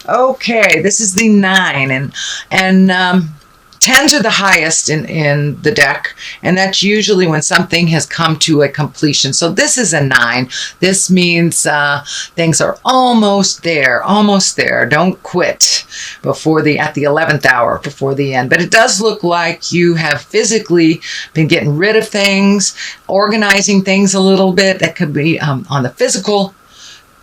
Okay, this is the 9, and tens are the highest in the deck, and that's usually when something has come to a completion. So this is a 9. This means things are almost there, almost there. Don't quit at the 11th hour before the end. But it does look like you have physically been getting rid of things, organizing things a little bit. That could be on the physical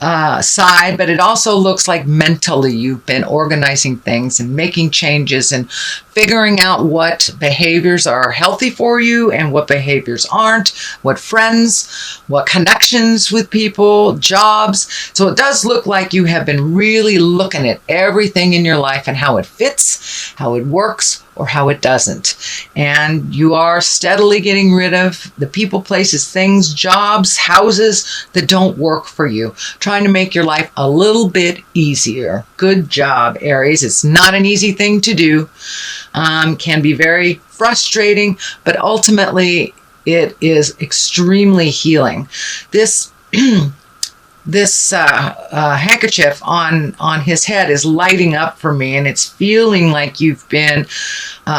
side, but it also looks like mentally you've been organizing things and making changes and figuring out what behaviors are healthy for you and what behaviors aren't, what friends, what connections with people, jobs. So it does look like you have been really looking at everything in your life and how it fits, how it works, or how it doesn't. And you are steadily getting rid of the people, places, things, jobs, houses that don't work for you, trying to make your life a little bit easier. Good job, Aries. It's not an easy thing to do. Can be very frustrating, but ultimately it is extremely healing. This handkerchief on his head is lighting up for me, and it's feeling like you've been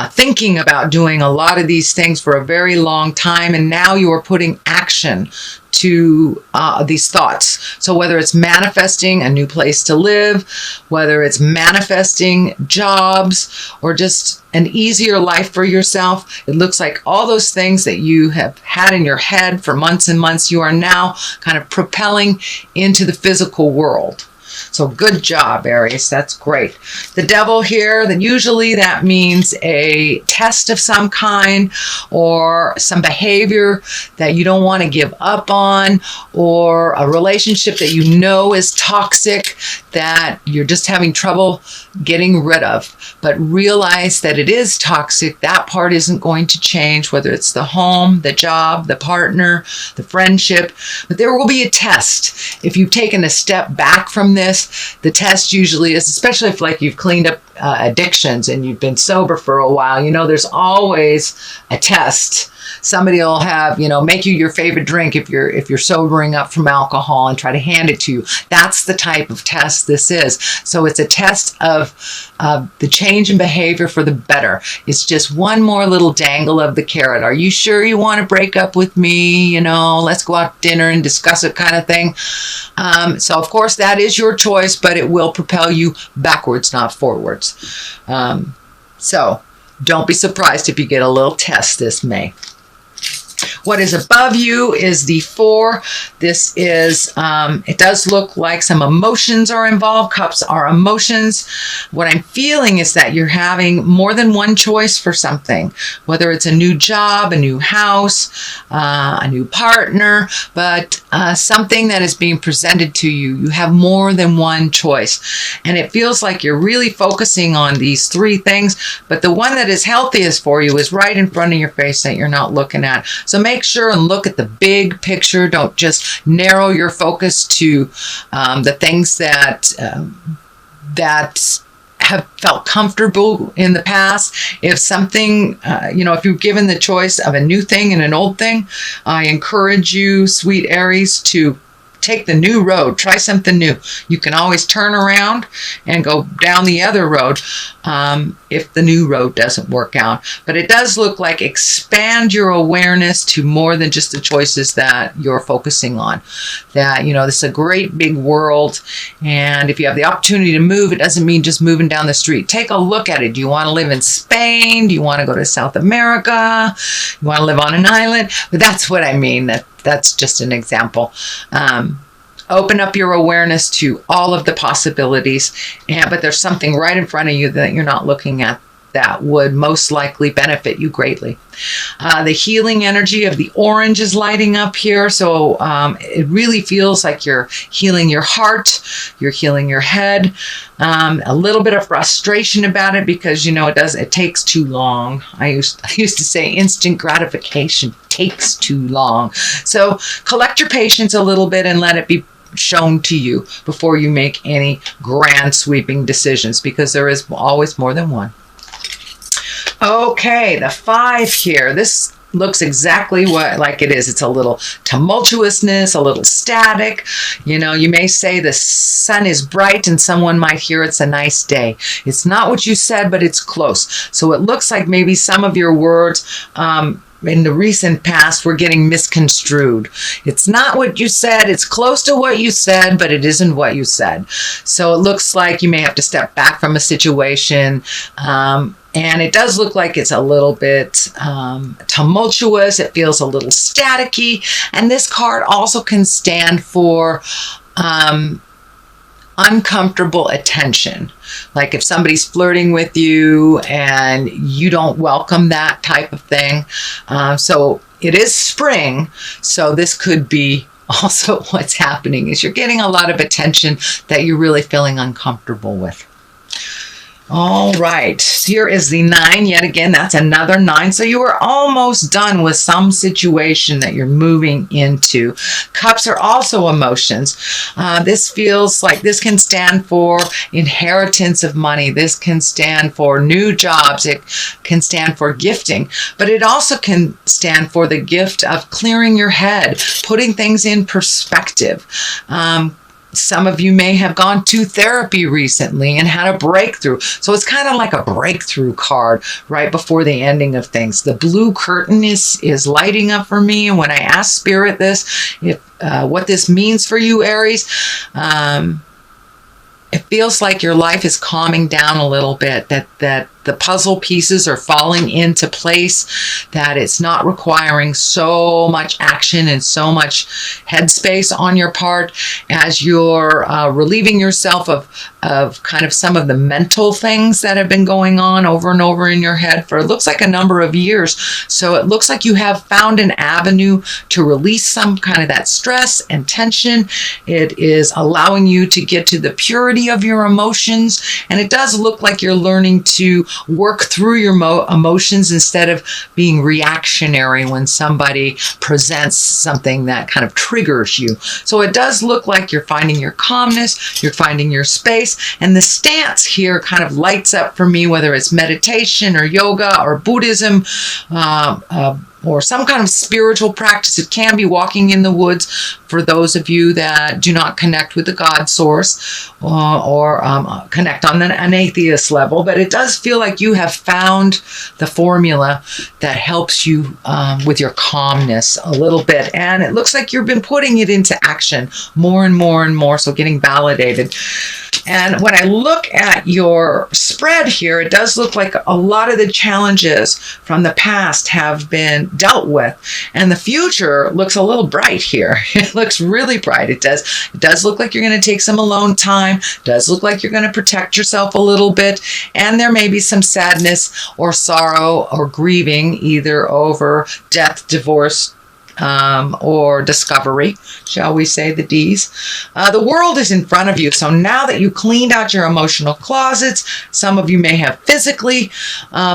thinking about doing a lot of these things for a very long time, and now you are putting action to these thoughts. So whether it's manifesting a new place to live, whether it's manifesting jobs, or just an easier life for yourself, it looks like all those things that you have had in your head for months and months, you are now kind of propelling into the physical world. So good job, Aries. That's great. The devil here, then usually that means a test of some kind or some behavior that you don't want to give up on, or a relationship that you know is toxic that you're just having trouble getting rid of. But realize that it is toxic. That part isn't going to change, whether it's the home, the job, the partner, the friendship. But there will be a test. If you've taken a step back from this, the test usually is, especially if like you've cleaned up addictions and you've been sober for a while, there's always a test. Somebody will have, make you your favorite drink if you're sobering up from alcohol and try to hand it to you. That's the type of test this is. So it's a test of the change in behavior for the better. It's just one more little dangle of the carrot. Are you sure you want to break up with me? Let's go out to dinner and discuss it, kind of thing. So of course that is your choice, but it will propel you backwards, not forwards. So don't be surprised if you get a little test this May. What is above you is the 4. This is, it does look like some emotions are involved. Cups are emotions. What I'm feeling is that you're having more than one choice for something, whether it's a new job, a new house, a new partner, but something that is being presented to you. You have more than one choice. And it feels like you're really focusing on these 3 things, but the one that is healthiest for you is right in front of your face that you're not looking at. So make sure and look at the big picture. Don't just narrow your focus to the things that have felt comfortable in the past. If something, if you're given the choice of a new thing and an old thing, I encourage you, sweet Aries, to take the new road. Try something new. You can always turn around and go down the other road if the new road doesn't work out. But it does look like expand your awareness to more than just the choices that you're focusing on. That, this is a great big world. And if you have the opportunity to move, it doesn't mean just moving down the street. Take a look at it. Do you want to live in Spain? Do you want to go to South America? You want to live on an island? But that's what I mean. That's just an example. Open up your awareness to all of the possibilities, but there's something right in front of you that you're not looking at that would most likely benefit you greatly. The healing energy of the orange is lighting up here, so it really feels like you're healing your heart, you're healing your head. A little bit of frustration about it because it takes too long. I used to say instant gratification takes too long. So collect your patience a little bit and let it be shown to you before you make any grand sweeping decisions, because there is always more than one. Okay, the 5 here. This looks exactly like it is. It's a little tumultuousness, a little static. You know, you may say the sun is bright and someone might hear it's a nice day. It's not what you said, but it's close. So it looks like maybe some of your words in the recent past were getting misconstrued. It's not what you said. It's close to what you said, but it isn't what you said. So it looks like you may have to step back from a situation. And it does look like it's a little bit tumultuous. It feels a little staticky. And this card also can stand for uncomfortable attention. Like if somebody's flirting with you and you don't welcome that type of thing. So it is spring. So this could be also what's happening is you're getting a lot of attention that you're really feeling uncomfortable with. All right, here is the 9. Yet again, that's another 9. So you are almost done with some situation that you're moving into. Cups are also emotions. This feels like this can stand for inheritance of money. This can stand for new jobs. It can stand for gifting. But it also can stand for the gift of clearing your head, putting things in perspective. Some of you may have gone to therapy recently and had a breakthrough. So it's kind of like a breakthrough card right before the ending of things. The blue curtain is lighting up for me. And when I ask Spirit what this means for you, Aries, it feels like your life is calming down a little bit, that the puzzle pieces are falling into place, that it's not requiring so much action and so much headspace on your part as you're relieving yourself of kind of some of the mental things that have been going on over and over in your head for it looks like a number of years. So it looks like you have found an avenue to release some kind of that stress and tension. It is allowing you to get to the purity of your emotions, and it does look like you're learning to work through your emotions instead of being reactionary when somebody presents something that kind of triggers you. So it does look like you're finding your calmness, you're finding your space, and the stance here kind of lights up for me, whether it's meditation or yoga or Buddhism, or some kind of spiritual practice. It can be walking in the woods for those of you that do not connect with the God source or connect on an atheist level. But it does feel like you have found the formula that helps you with your calmness a little bit. And it looks like you've been putting it into action more and more and more, so getting validated. And when I look at your spread here, it does look like a lot of the challenges from the past have been dealt with. And the future looks a little bright here. It looks really bright. It does look like you're going to take some alone time. It does look like you're going to protect yourself a little bit. And there may be some sadness or sorrow or grieving, either over death, divorce, or discovery, shall we say, the D's. The world is in front of you. So now that you cleaned out your emotional closets, some of you may have physically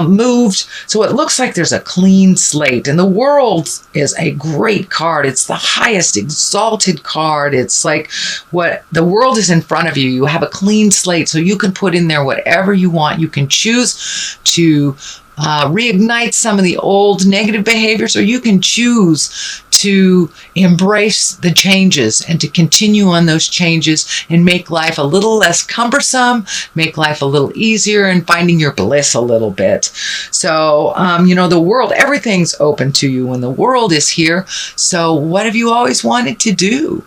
moved. So it looks like there's a clean slate. And the world is a great card. It's the highest exalted card. It's like what the world is in front of you. You have a clean slate, so you can put in there whatever you want. You can choose to reignite some of the old negative behaviors, or you can choose to embrace the changes and to continue on those changes and make life a little less cumbersome, make life a little easier, and finding your bliss a little bit. So, the world, everything's open to you when the world is here. So what have you always wanted to do?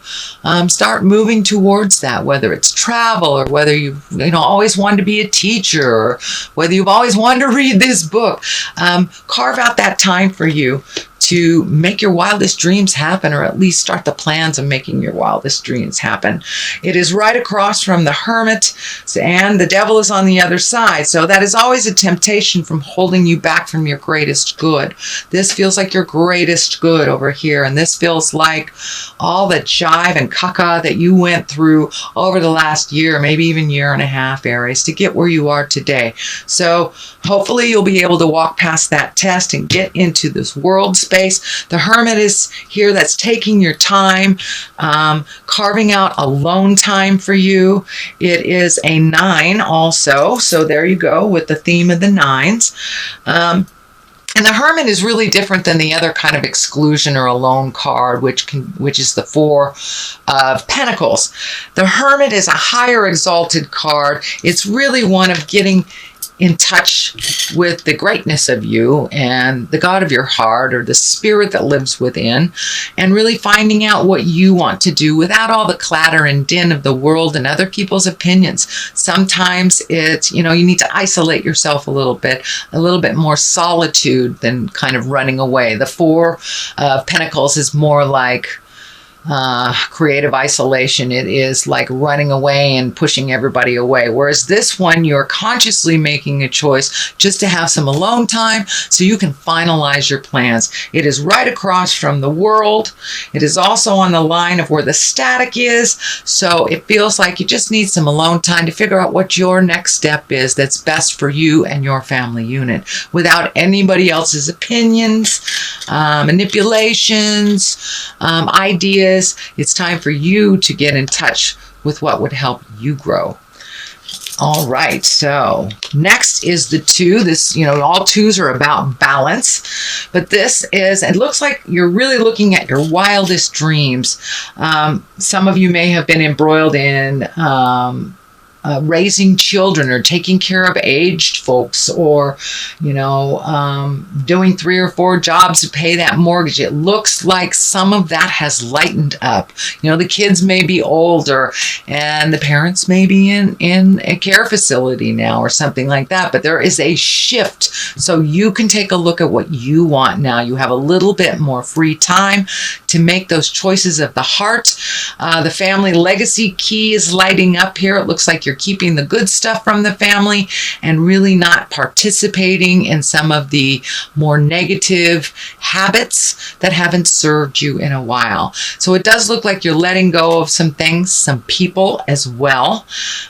Start moving towards that, whether it's travel or whether you've always wanted to be a teacher, or whether you've always wanted to read this book. Carve out that time for you to make your wildest dreams happen, or at least start the plans of making your wildest dreams happen. It is right across from the Hermit, and the Devil is on the other side. So that is always a temptation from holding you back from your greatest good. This feels like your greatest good over here, and this feels like all the jive and caca that you went through over the last year, maybe even year and a half, Aries, to get where you are today. So hopefully you'll be able to walk past that test and get into this world space. The Hermit is here. That's taking your time, carving out alone time for you. It is a 9 also. So there you go with the theme of the 9s. And the Hermit is really different than the other kind of exclusion or alone card, which is the Four of Pentacles. The Hermit is a higher exalted card. It's really one of getting in touch with the greatness of you and the God of your heart, or the spirit that lives within, and really finding out what you want to do without all the clatter and din of the world and other people's opinions. Sometimes it's, you need to isolate yourself a little bit more solitude than kind of running away. The Four of Pentacles is more like creative isolation. It is like running away and pushing everybody away. Whereas this one, you're consciously making a choice just to have some alone time so you can finalize your plans. It is right across from the world. It is also on the line of where the static is. So it feels like you just need some alone time to figure out what your next step is that's best for you and your family unit without anybody else's opinions, manipulations, ideas. It's time for you to get in touch with what would help you grow. All right, so next is the Two. This, all twos are about balance, but this is, it looks like you're really looking at your wildest dreams. Some of you may have been embroiled in raising children or taking care of aged folks, or, doing 3 or 4 jobs to pay that mortgage. It looks like some of that has lightened up. The kids may be older and the parents may be in a care facility now or something like that, but there is a shift. So you can take a look at what you want now. You have a little bit more free time to make those choices of the heart. The family legacy key is lighting up here. It looks like you're keeping the good stuff from the family and really not participating in some of the more negative habits that haven't served you in a while. So it does look like you're letting go of some things, some people as well,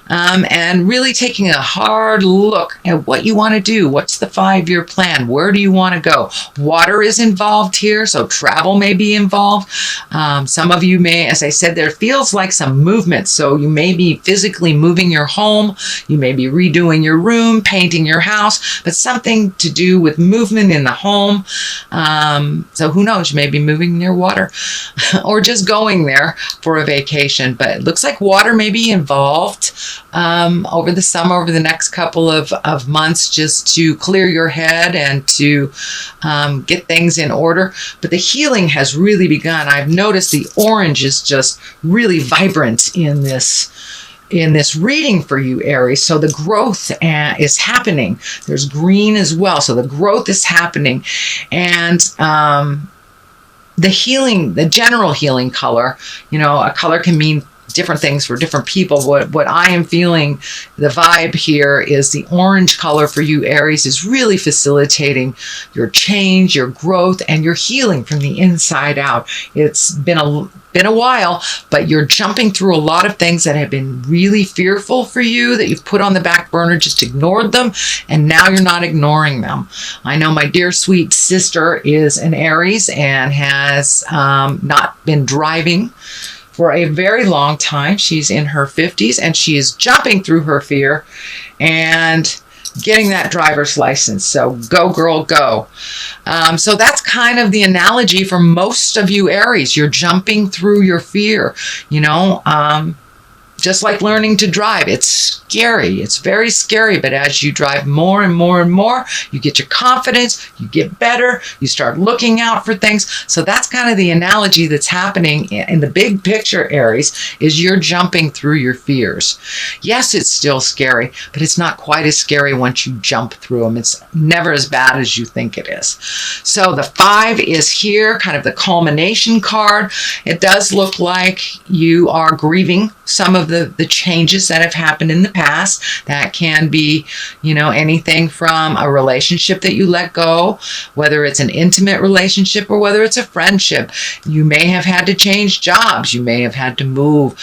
and really taking a hard look at what you want to do. What's the 5-year plan? Where do you want to go? Water is involved here, so travel may be involved. Some of you may, as I said, there feels like some movement. So you may be physically moving your home, you may be redoing your room, painting your house, but something to do with movement in the home. So who knows, you may be moving near water or just going there for a vacation, but it looks like water may be involved over the summer, over the next couple of months, just to clear your head and to get things in order. But the healing has really begun. I've noticed the orange is just really vibrant in this reading for you, Aries. So the growth is happening. There's green as well. So the growth is happening. And the healing, the general healing color, a color can mean different things for different people. What I am feeling, the vibe here is the orange color for you, Aries, is really facilitating your change, your growth, and your healing from the inside out. It's been a while, but you're jumping through a lot of things that have been really fearful for you, that you've put on the back burner, just ignored them, and now you're not ignoring them. I know my dear sweet sister is an Aries and has not been driving for a very long time. She's in her 50s and she is jumping through her fear and getting that driver's license. So go, girl, go. So that's kind of the analogy for most of you Aries. You're jumping through your fear, just like learning to drive. It's scary. It's very scary. But as you drive more and more and more, you get your confidence, you get better, you start looking out for things. So that's kind of the analogy that's happening in the big picture, Aries, is you're jumping through your fears. Yes, it's still scary, but it's not quite as scary once you jump through them. It's never as bad as you think it is. So the 5 is here, kind of the culmination card. It does look like you are grieving some of the changes that have happened in the past. That can be, anything from a relationship that you let go, whether it's an intimate relationship or whether it's a friendship. You may have had to change jobs. You may have had to move.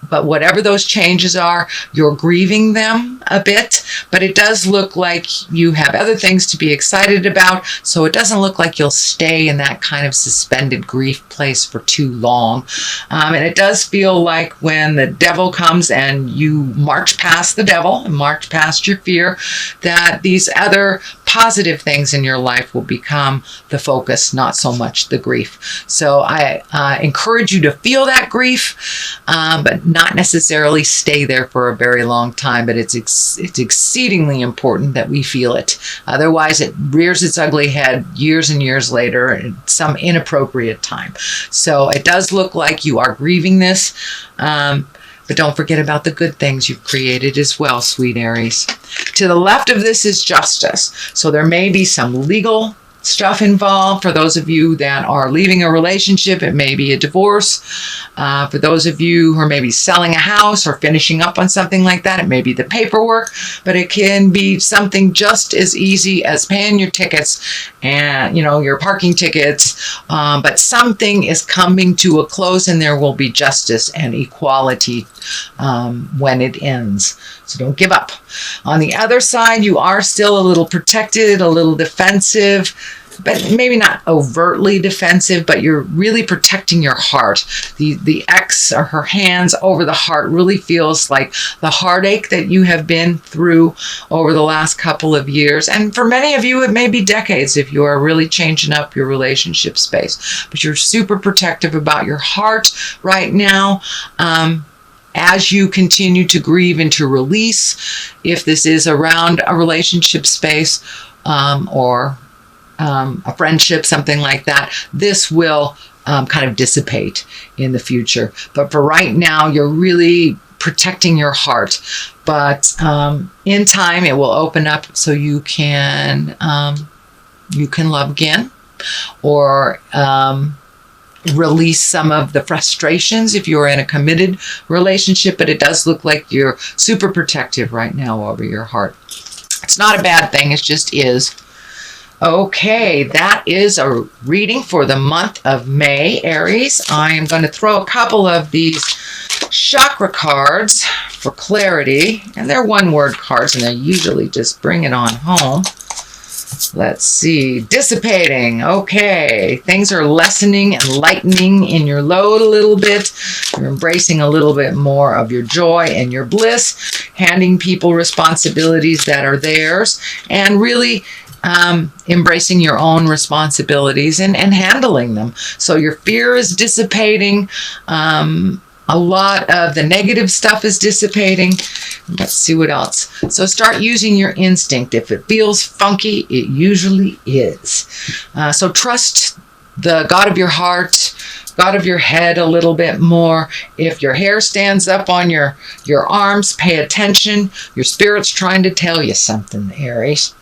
But whatever those changes are, you're grieving them a bit, but it does look like you have other things to be excited about. So it doesn't look like you'll stay in that kind of suspended grief place for too long. And it does feel like when the devil comes and you march past the devil and march past your fear, that these other positive things in your life will become the focus, not so much the grief. So I encourage you to feel that grief, but not necessarily stay there for a very long time. But it's exceedingly important that we feel it. Otherwise, it rears its ugly head years and years later at some inappropriate time. So it does look like you are grieving this. But don't forget about the good things you've created as well, sweet Aries. To the left of this is justice. So there may be some legal stuff involved. For those of you that are leaving a relationship, it may be a divorce. For those of you who are maybe selling a house or finishing up on something like that, it may be the paperwork, but it can be something just as easy as paying your tickets and, your parking tickets. But something is coming to a close, and there will be justice and equality when it ends. So don't give up. On the other side, you are still a little protected, a little defensive, but maybe not overtly defensive, but you're really protecting your heart. The X or her hands over the heart really feels like the heartache that you have been through over the last couple of years. And for many of you, it may be decades if you are really changing up your relationship space. But you're super protective about your heart right now. As you continue to grieve and to release, if this is around a relationship space or a friendship, something like that, this will kind of dissipate in the future. But for right now, you're really protecting your heart. But in time, it will open up so you can love again, or release some of the frustrations if you're in a committed relationship. But it does look like you're super protective right now over your heart. It's not a bad thing. It just is. Okay, that is a reading for the month of May, Aries. I am going to throw a couple of these chakra cards for clarity. And they're one-word cards, and they usually just bring it on home. Let's see. Dissipating. Okay. Things are lessening and lightening in your load a little bit. You're embracing a little bit more of your joy and your bliss, handing people responsibilities that are theirs, and really embracing your own responsibilities and handling them. So your fear is dissipating. A lot of the negative stuff is dissipating. Let's see what else. So start using your instinct. If it feels funky, it usually is. So trust the God of your heart, God of your head a little bit more. If your hair stands up on your arms, pay attention. Your spirit's trying to tell you something, Aries.